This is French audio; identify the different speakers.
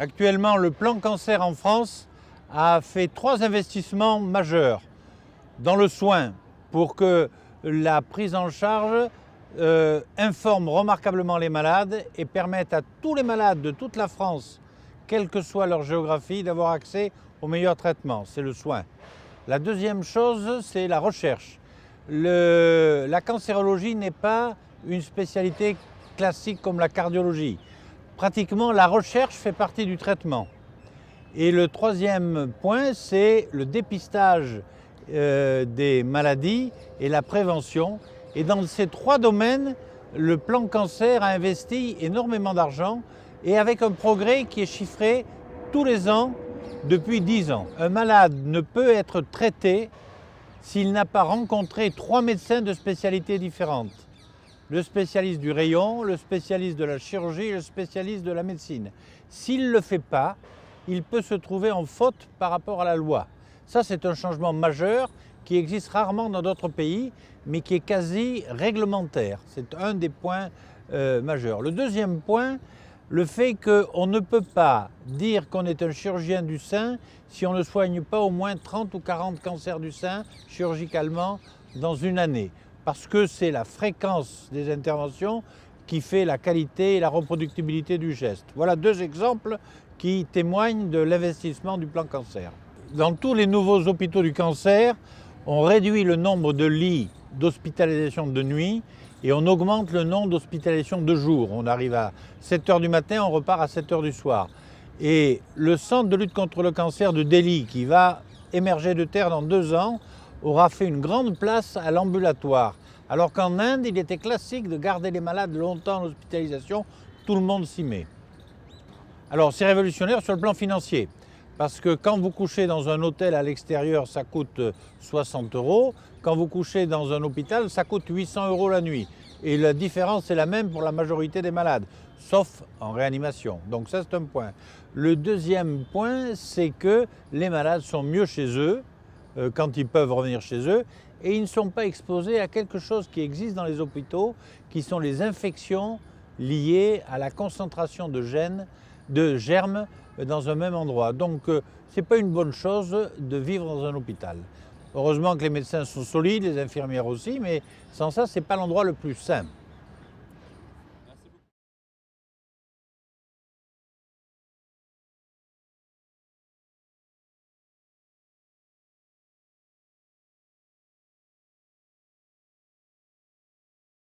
Speaker 1: Actuellement, le plan cancer en France a fait 3 investissements majeurs dans le soin pour que la prise en charge informe remarquablement les malades et permette à tous les malades de toute la France, quelle que soit leur géographie, d'avoir accès au meilleur traitement. C'est le soin. La deuxième chose, c'est la recherche. La cancérologie n'est pas une spécialité classique comme la cardiologie. Pratiquement, la recherche fait partie du traitement. Et le troisième point, c'est le dépistage des maladies et la prévention. Et dans ces 3 domaines, le plan cancer a investi énormément d'argent et avec un progrès qui est chiffré tous les ans depuis 10 ans. Un malade ne peut être traité s'il n'a pas rencontré 3 médecins de spécialités différentes. Le spécialiste du rayon, le spécialiste de la chirurgie et le spécialiste de la médecine. S'il ne le fait pas, il peut se trouver en faute par rapport à la loi. Ça, c'est un changement majeur qui existe rarement dans d'autres pays, mais qui est quasi réglementaire. C'est un des points majeurs. Le deuxième point, le fait qu'on ne peut pas dire qu'on est un chirurgien du sein si on ne soigne pas au moins 30 ou 40 cancers du sein chirurgicalement dans une année. Parce que c'est la fréquence des interventions qui fait la qualité et la reproductibilité du geste. Voilà 2 exemples qui témoignent de l'investissement du plan cancer. Dans tous les nouveaux hôpitaux du cancer, on réduit le nombre de lits d'hospitalisation de nuit et on augmente le nombre d'hospitalisations de jour. On arrive à 7 h du matin, on repart à 7 h du soir. Et le centre de lutte contre le cancer de Delhi, qui va émerger de terre dans 2 ans, aura fait une grande place à l'ambulatoire. Alors qu'en Inde, il était classique de garder les malades longtemps en hospitalisation, tout le monde s'y met. Alors c'est révolutionnaire sur le plan financier, parce que quand vous couchez dans un hôtel à l'extérieur, ça coûte 60 €. Quand vous couchez dans un hôpital, ça coûte 800 € la nuit. Et la différence est la même pour la majorité des malades, sauf en réanimation. Donc ça, c'est un point. Le deuxième point, c'est que les malades sont mieux chez eux, quand ils peuvent revenir chez eux, et ils ne sont pas exposés à quelque chose qui existe dans les hôpitaux, qui sont les infections liées à la concentration de germes dans un même endroit. Donc ce n'est pas une bonne chose de vivre dans un hôpital. Heureusement que les médecins sont solides, les infirmières aussi, mais sans ça, ce n'est pas l'endroit le plus sain.